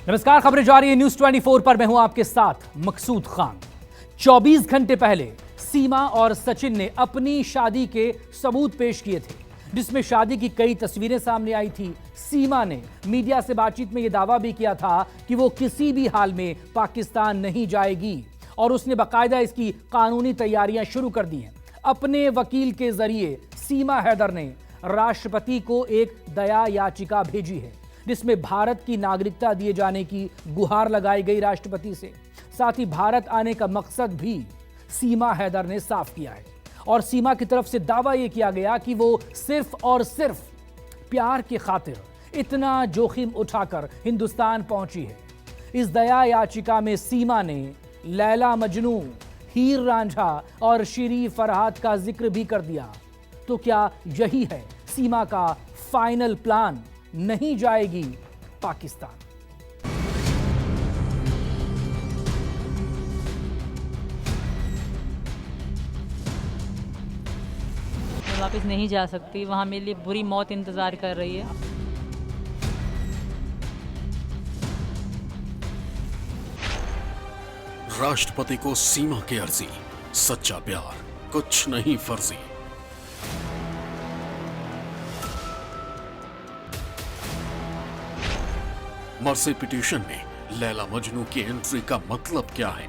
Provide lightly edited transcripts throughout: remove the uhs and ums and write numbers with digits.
नमस्कार, खबरें जारी है न्यूज 24 पर। मैं हूं आपके साथ मकसूद खान। 24 घंटे पहले सीमा और सचिन ने अपनी शादी के सबूत पेश किए थे, जिसमें शादी की कई तस्वीरें सामने आई थी। सीमा ने मीडिया से बातचीत में यह दावा भी किया था कि वो किसी भी हाल में पाकिस्तान नहीं जाएगी और उसने बाकायदा इसकी कानूनी तैयारियां शुरू कर दी हैं। अपने वकील के जरिए सीमा हैदर ने राष्ट्रपति को एक दया याचिका भेजी है, जिसमें भारत की नागरिकता दिए जाने की गुहार लगाई गई राष्ट्रपति से। साथ ही भारत आने का मकसद भी सीमा हैदर ने साफ किया है और सीमा की तरफ से दावा यह किया गया कि वो सिर्फ और सिर्फ प्यार की खातिर इतना जोखिम उठाकर हिंदुस्तान पहुंची है। इस दया याचिका में सीमा ने लैला मजनू, हीर रांझा और श्री फरहाद का जिक्र भी कर दिया। तो क्या यही है सीमा का फाइनल प्लान? नहीं जाएगी पाकिस्तान। मैं वापस नहीं जा सकती, वहाँ मेरे लिए बुरी मौत इंतज़ार कर रही है। राष्ट्रपति को सीमा की अर्जी, सच्चा प्यार कुछ नहीं फर्जी। मर्सी पिटीशन में लैला मजनू की एंट्री का मतलब क्या है?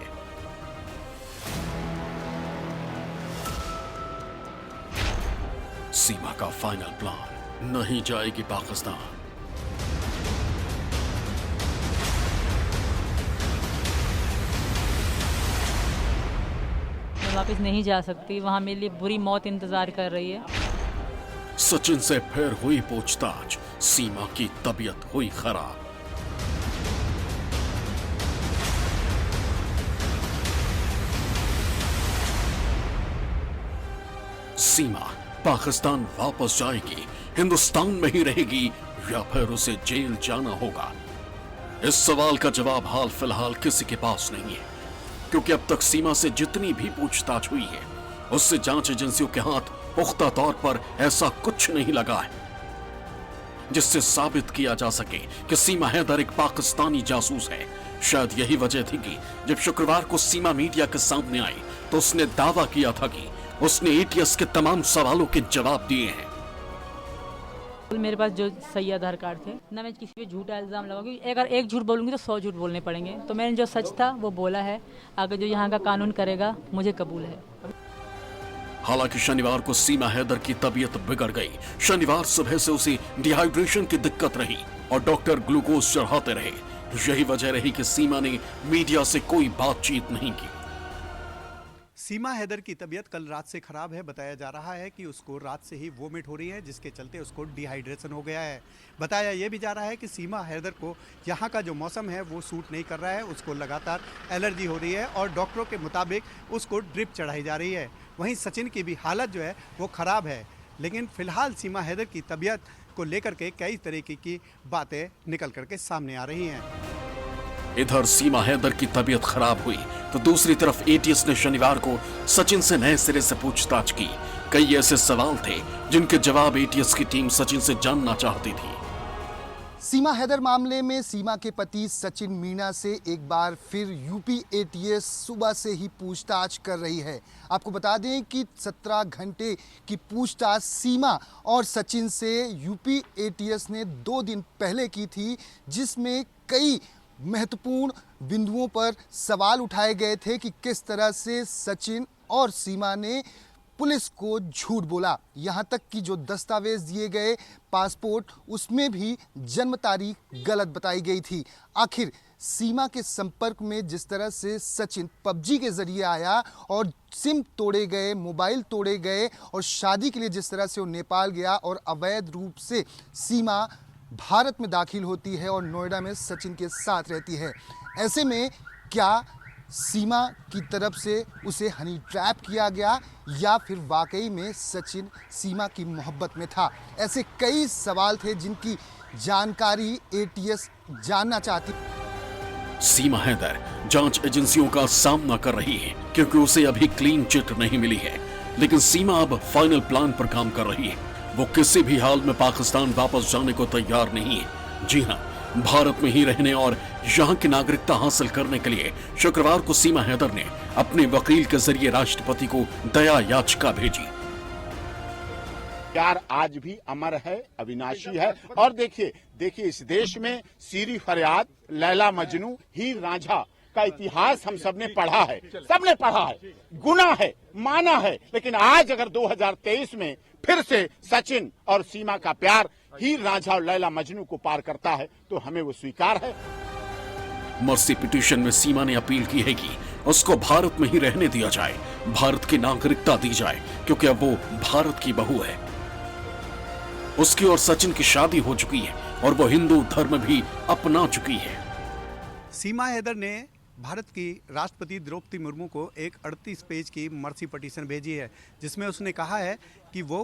सीमा का फाइनल प्लान, नहीं जाएगी पाकिस्तान। मैं वापस नहीं जा सकती, वहाँ मेरे लिए बुरी मौत इंतज़ार कर रही है। सचिन से फिर हुई पूछताछ, सीमा की तबीयत हुई खराब। सीमा पाकिस्तान वापस जाएगी, हिंदुस्तान में ही रहेगी या फिर उसे जेल जाना होगा? इस सवाल का जवाब हाल फिलहाल किसी के पास नहीं है, क्योंकि अब तक सीमा से जितनी भी पूछताछ हुई है उससे जांच एजेंसियों के हाथ पुख्ता तौर पर ऐसा कुछ नहीं लगा है जिससे साबित किया जा सके कि सीमा हैदर एक पाकिस्तानी जासूस है। शायद यही वजह थी कि जब शुक्रवार को सीमा मीडिया के सामने आई तो उसने दावा किया था कि उसने एटीएस के तमाम सवालों के जवाब दिए हैं। मेरे पास जो सही आधार कार्ड थे ना, मैं किसी पे झूठा इल्ज़ाम लगाऊंगी। अगर एक झूठ बोलूंगी तो 100 झूठ बोलने पड़ेंगे। तो मैंने जो सच था वो बोला है। आगे जो यहाँ का कानून करेगा मुझे कबूल है। हालांकि शनिवार को सीमा हैदर की तबीयत बिगड़ गई। शनिवार सुबह से उसे डिहाइड्रेशन की दिक्कत रही और डॉक्टर ग्लूकोज चढ़ाते रहे। यही वजह रही कि सीमा ने मीडिया से कोई बातचीत नहीं की। सीमा हैदर की तबीयत कल रात से खराब है। बताया जा रहा है कि उसको रात से ही वोमिट हो रही है, जिसके चलते उसको डिहाइड्रेशन हो गया है। बताया यह भी जा रहा है कि सीमा हैदर को यहाँ का जो मौसम है वो सूट नहीं कर रहा है, उसको लगातार एलर्जी हो रही है और डॉक्टरों के मुताबिक उसको ड्रिप चढ़ाई जा रही है। वहीं सचिन की भी हालत जो है वो ख़राब है, लेकिन फिलहाल सीमा हैदर की तबीयत को लेकर के कई तरीके की बातें निकल करके सामने आ रही हैं। इधर सीमा हैदर की तबीयत खराब हुई तो दूसरी तरफ एटीएस ने शनिवार को सचिन से नए सिरे से पूछताछ की। कई ऐसे सवाल थे जिनके जवाब एटीएस की टीम सचिन से जानना चाहती थी। सीमा हैदर मामले में सीमा के पति सचिन मीणा से एक बार फिर यूपी एटीएस सुबह से ही पूछताछ कर रही है। आपको बता दें कि 17 घंटे की पूछताछ सीमा और सचिन से यूपी एटीएस ने 2 दिन पहले की थी, जिसमें कई महत्वपूर्ण बिंदुओं पर सवाल उठाए गए थे कि किस तरह से सचिन और सीमा ने पुलिस को झूठ बोला। यहाँ तक कि जो दस्तावेज दिए गए पासपोर्ट, उसमें भी जन्म तारीख गलत बताई गई थी। आखिर सीमा के संपर्क में जिस तरह से सचिन पबजी के जरिए आया और सिम तोड़े गए, मोबाइल तोड़े गए और शादी के लिए जिस तरह से वो नेपाल गया और अवैध रूप से सीमा भारत में दाखिल होती है और नोएडा में सचिन के साथ रहती है, ऐसे में क्या सीमा की तरफ से उसे हनी ट्रैप किया गया या फिर वाकई में सचिन सीमा की मोहब्बत में था? ऐसे कई सवाल थे जिनकी जानकारी एटीएस जानना चाहती। सीमा हैदर जांच एजेंसियों का सामना कर रही है क्योंकि उसे अभी क्लीन चिट नहीं मिली है, लेकिन सीमा अब फाइनल प्लान पर काम कर रही है। वो किसी भी हाल में पाकिस्तान वापस जाने को तैयार नहीं है। जी हां, भारत में ही रहने और यहाँ की नागरिकता हासिल करने के लिए शुक्रवार को सीमा हैदर ने अपने वकील के जरिए राष्ट्रपति को दया याचिका भेजी। प्यार आज भी अमर है, अविनाशी है। और देखिए इस देश में सीरी फरियाद, लैला मजनू, हीर रांझा का इतिहास हम सबने पढ़ा है, गुना है, माना है। लेकिन आज अगर 2023 में फिर से सचिन और सीमा का प्यार हीर रांझा और लैला मजनू को पार करता है तो हमें वो स्वीकार है। मर्सी पिटीशन में सीमा ने अपील की है कि उसको भारत में ही रहने दिया जाए, भारत की नागरिकता दी जाए, क्योंकि अब वो भारत की बहू है। उसकी और सचिन की शादी हो चुकी है और वो हिंदू धर्म भी अपना चुकी है। सीमा हैदर ने भारत की राष्ट्रपति द्रौपदी मुर्मू को एक 38 पेज की मर्सी पिटीशन भेजी है, जिसमें उसने कहा है कि वो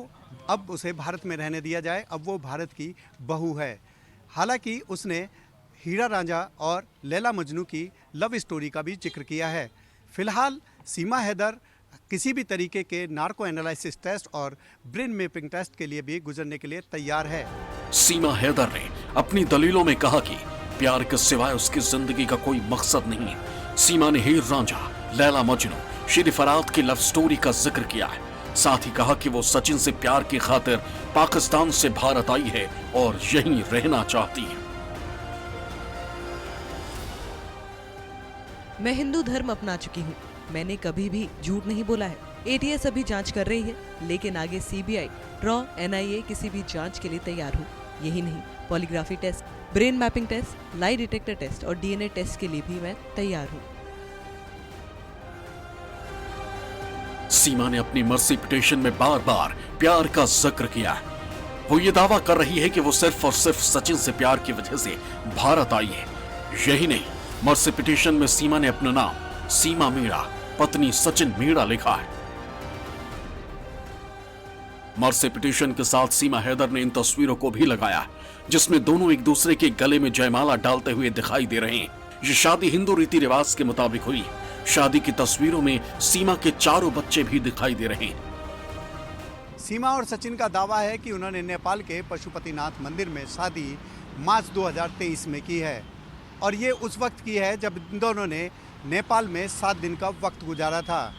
अब उसे भारत में रहने दिया जाए, अब वो भारत की बहू है। हालांकि उसने हीरा रांझा और लैला मजनू की लव स्टोरी का भी जिक्र किया है। फिलहाल सीमा हैदर किसी भी तरीके के नार्को एनालिसिस टेस्ट और ब्रेन मैपिंग टेस्ट के लिए भी गुजरने के लिए तैयार है। सीमा हैदर ने अपनी दलीलों में कहा कि प्यार के सिवाय उसकी जिंदगी का कोई मकसद नहीं है। सीमा ने हीर रांझा, लैला मजनू, शेर फरात की लव स्टोरी का जिक्र किया है। साथ ही कहा कि वो सचिन से प्यार की खातिर पाकिस्तान से भारत आई है और यहीं रहना चाहती है। मैं हिंदू धर्म अपना चुकी हूँ। मैंने कभी भी झूठ नहीं बोला है। एटीएस अभी जांच कर रही है, लेकिन आगे सीबीआई, रॉ, एनआईए किसी भी जांच के लिए तैयार हूँ। यही नहीं, polygraphy test, brain mapping test, lie detector test और डीएनए टेस्ट के लिए भी मैं तैयार हूँ। सीमा ने अपनी मर्सी पिटीशन में बार बार प्यार का जिक्र किया है। वो ये दावा कर रही है कि वो सिर्फ और सिर्फ सचिन से प्यार की वजह से भारत आई है। यही नहीं, मर्सी पिटीशन में सीमा ने अपना नाम सीमा मीणा, पत्नी सचिन मीणा लिखा है। मर्सी पिटीशन के साथ सीमा हैदर ने इन तस्वीरों को भी लगाया, जिसमें दोनों एक दूसरे के गले में जयमाला डालते हुए दिखाई दे रहे हैं। ये शादी हिंदू रीति रिवाज के मुताबिक हुई। शादी की तस्वीरों में सीमा के चारों बच्चे भी दिखाई दे रहे हैं। सीमा और सचिन का दावा है कि उन्होंने नेपाल के पशुपतिनाथ मंदिर में शादी मार्च 2023 में की है और ये उस वक्त की है जब इन दोनों ने नेपाल में 7 दिन का वक्त गुजारा था।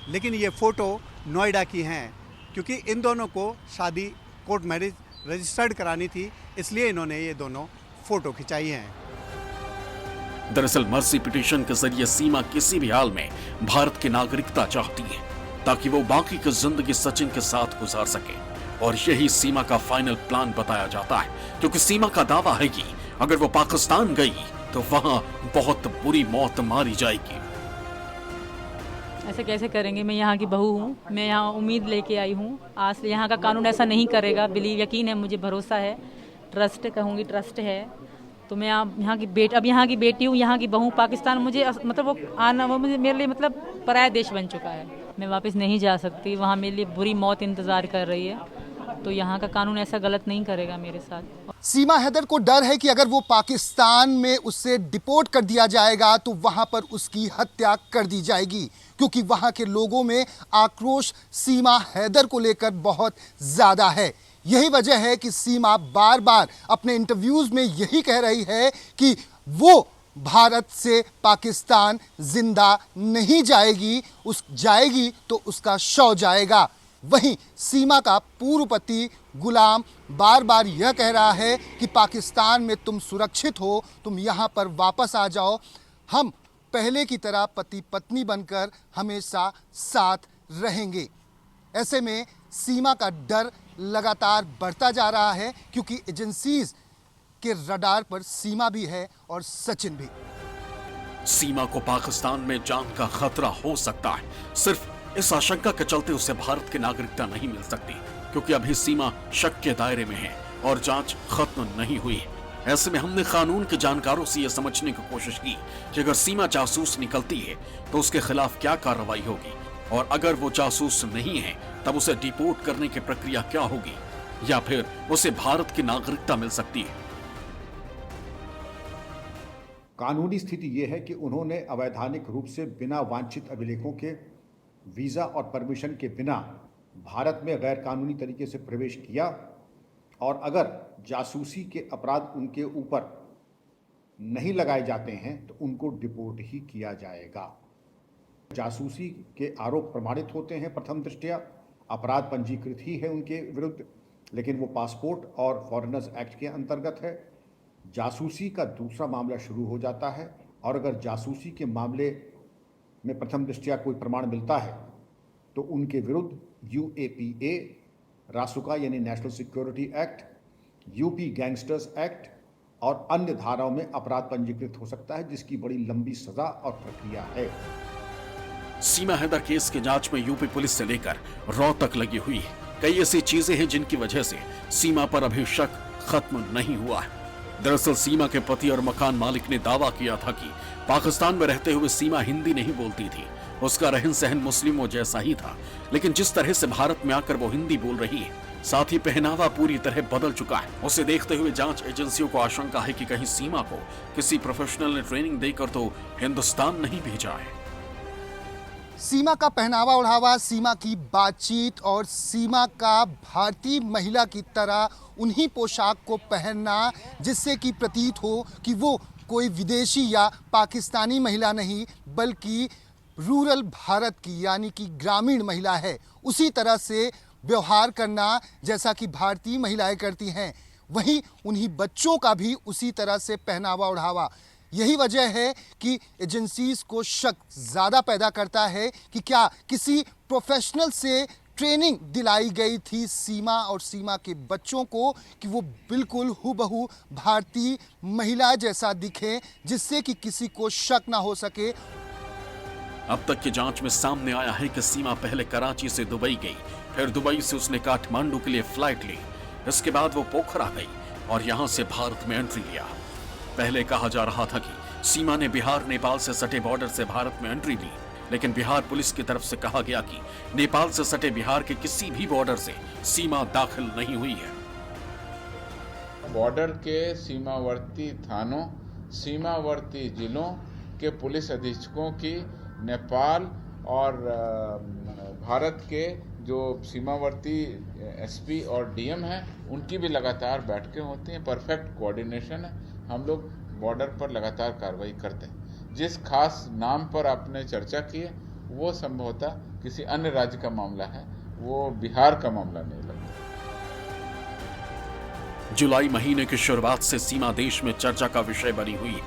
लेकिन ये फ़ोटो नोएडा की हैं, क्योंकि इन दोनों को शादी कोर्ट मैरिज रजिस्टर्ड करानी थी, इसलिए इन्होंने ये दोनों फ़ोटो खिंचाई हैं। दरअसल मर्सी पिटीशन के जरिए सीमा किसी भी हाल में भारत की नागरिकता चाहती है, ताकि वो बाकी की जिंदगी सचिन के साथ गुजार सके। और यही सीमा का फाइनल प्लान बताया जाता है, क्योंकि सीमा का दावा है कि अगर वो पाकिस्तान गई तो वहां बहुत बुरी मौत मारी जाएगी। ऐसे कैसे करेंगे? मैं यहाँ की बहू हूँ, मैं यहाँ उम्मीद लेके आई हूँ। आज से यहाँ का कानून ऐसा नहीं करेगा, बिलीव, यकीन है, मुझे भरोसा है, ट्रस्ट कहूँगी, ट्रस्ट है। तो मैं यहाँ की बेटी हूँ, यहाँ की बहू। पाकिस्तान मुझे मतलब वो आना, वो मुझे मेरे लिए मतलब पराया देश बन चुका है। मैं वापस नहीं जा सकती, वहाँ मेरे लिए बुरी मौत इंतज़ार कर रही है। तो यहाँ का कानून ऐसा गलत नहीं करेगा मेरे साथ। सीमा हैदर को डर है कि अगर वो पाकिस्तान में उसे डिपोर्ट कर दिया जाएगा तो वहां पर उसकी हत्या कर दी जाएगी, क्योंकि वहां के लोगों में आक्रोश सीमा हैदर को लेकर बहुत ज्यादा है। यही वजह है कि सीमा बार बार अपने इंटरव्यूज में यही कह रही है कि वो भारत से पाकिस्तान जिंदा नहीं जाएगी, जाएगी तो उसका शव जाएगा। वहीं सीमा का पूर्व पति गुलाम बार बार यह कह रहा है कि पाकिस्तान में तुम सुरक्षित हो, तुम यहाँ पर वापस आ जाओ, हम पहले की तरह पति पत्नी बनकर हमेशा साथ रहेंगे। ऐसे में सीमा का डर लगातार बढ़ता जा रहा है, क्योंकि एजेंसीज के रडार पर सीमा भी है और सचिन भी। सीमा को पाकिस्तान में जान का खतरा हो सकता है। सिर्फ इस आशंका के चलते उसे भारत की नागरिकता नहीं मिल सकती, क्योंकि अभी सीमा शक के दायरे में है और जांच खत्म नहीं हुई है। ऐसे में हमने कानून के जानकारों से यह समझने की कोशिश की कि अगर सीमा जासूस निकलती है तो उसके खिलाफ क्या कार्रवाई होगी, और अगर वो जासूस नहीं है तब उसे डिपोर्ट करने की प्रक्रिया क्या होगी, या फिर उसे भारत की नागरिकता मिल सकती है। कानूनी स्थिति यह है कि उन्होंने अवैधानिक रूप से बिना वांछित अभिलेखों के वीज़ा और परमिशन के बिना भारत में गैर कानूनी तरीके से प्रवेश किया, और अगर जासूसी के अपराध उनके ऊपर नहीं लगाए जाते हैं तो उनको डिपोर्ट ही किया जाएगा। जासूसी के आरोप प्रमाणित होते हैं, प्रथम दृष्टया अपराध पंजीकृत ही है उनके विरुद्ध, लेकिन वो पासपोर्ट और फॉरेनर्स एक्ट के अंतर्गत है। जासूसी का दूसरा मामला शुरू हो जाता है और अगर जासूसी के मामले में प्रथम दृष्टया कोई प्रमाण मिलता है तो उनके विरुद्ध UAPA, रासुका यानी national security act, UP gangsters act और अन्य धाराओं में अपराध पंजीकृत हो सकता है, जिसकी बड़ी लंबी सजा और प्रक्रिया है। सीमा हैदर केस की जांच में यूपी पुलिस से लेकर रॉ तक लगी हुई है। कई ऐसी चीजें हैं जिनकी वजह से सीमा पर अभी शक खत्म नहीं हुआ है। दरअसल सीमा के पति और मकान मालिक ने दावा किया था कि पाकिस्तान में रहते हुए सीमा हिंदी नहीं बोलती थी, उसका रहन सहन मुस्लिमों जैसा ही था, लेकिन जिस तरह से भारत में आकर वो हिंदी बोल रही है, साथ ही पहनावा पूरी तरह बदल चुका है। उसे देखते हुए जांच एजेंसियों को आशंका है कि कहीं सीमा को किसी प्रोफेशनल ने ट्रेनिंग देकर तो हिंदुस्तान नहीं भेजा है। सीमा का पहनावा ओढ़ावा, सीमा की बातचीत और सीमा का भारतीय महिला की तरह उन्हीं पोशाक को पहनना जिससे कि प्रतीत हो कि वो कोई विदेशी या पाकिस्तानी महिला नहीं बल्कि रूरल भारत की यानी कि ग्रामीण महिला है, उसी तरह से व्यवहार करना जैसा कि भारतीय महिलाएं करती हैं, वहीं उन्हीं बच्चों का भी उसी तरह से पहनावा ओढ़ावा। यही वजह है कि एजेंसीज को शक ज़्यादा पैदा करता है कि क्या किसी प्रोफेशनल से ट्रेनिंग दिलाई गई थी सीमा और सीमा के बच्चों को कि वो बिल्कुल हूबहू भारतीय महिला जैसा दिखे, जिससे कि किसी को शक ना हो सके। अब तक की जांच में सामने आया है कि सीमा पहले कराची से दुबई गई, फिर दुबई से उसने काठमांडू के लिए फ्लाइट ली, इसके बाद वो पोखरा गई और यहां से भारत में एंट्री लिया। पहले कहा जा रहा था कि सीमा ने बिहार नेपाल से सटे बॉर्डर से भारत में एंट्री ली, लेकिन बिहार पुलिस की तरफ से कहा गया कि नेपाल से सटे बिहार के किसी भी बॉर्डर से सीमा दाखिल नहीं हुई है। बॉर्डर के सीमावर्ती थानों, सीमावर्ती जिलों के पुलिस अधीक्षकों की नेपाल और भारत के जो सीमावर्ती SP और DM हैं, उनकी भी लगातार बैठकें होती हैं। परफेक्ट कोऑर्डिनेशन है। हम लोग बॉर्डर पर लगातार कार्रवाई करते हैं। जिस खास नाम पर आपने चर्चा की है वो संभवतः किसी अन्य राज्य का मामला है, वो बिहार का मामला नहीं लगता। जुलाई महीने की शुरुआत से सीमा देश में चर्चा का विषय बनी हुई है।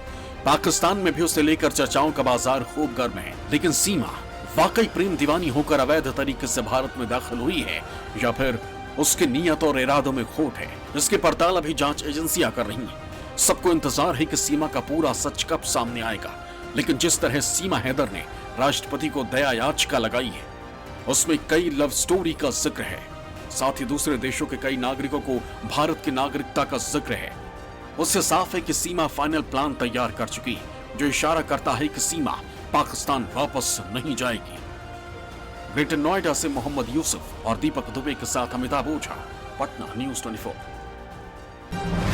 पाकिस्तान में भी उसे लेकर चर्चाओं का बाजार खूब गर्म है, लेकिन सीमा वाकई प्रेम दीवानी होकर अवैध तरीके से भारत में दाखिल हुई है या फिर उसकी नीयत और इरादों में खोट है, इसकी पड़ताल अभी जांच एजेंसियां कर रही हैं। सबको इंतजार है कि सीमा का पूरा सच कब सामने आएगा, लेकिन जिस तरह सीमा हैदर ने राष्ट्रपति को दया याचिका लगाई है, उसमें कई लव स्टोरी का जिक्र है, साथ ही दूसरे देशों के कई नागरिकों को भारत की नागरिकता का जिक्र है। उससे साफ है कि सीमा फाइनल प्लान तैयार कर चुकी है, जो इशारा करता है कि सीमा पाकिस्तान वापस नहीं जाएगी। ग्रेटर नोएडा से मोहम्मद यूसुफ और दीपक दुबे के साथ अमिताभ ओझा, पटना, News 24।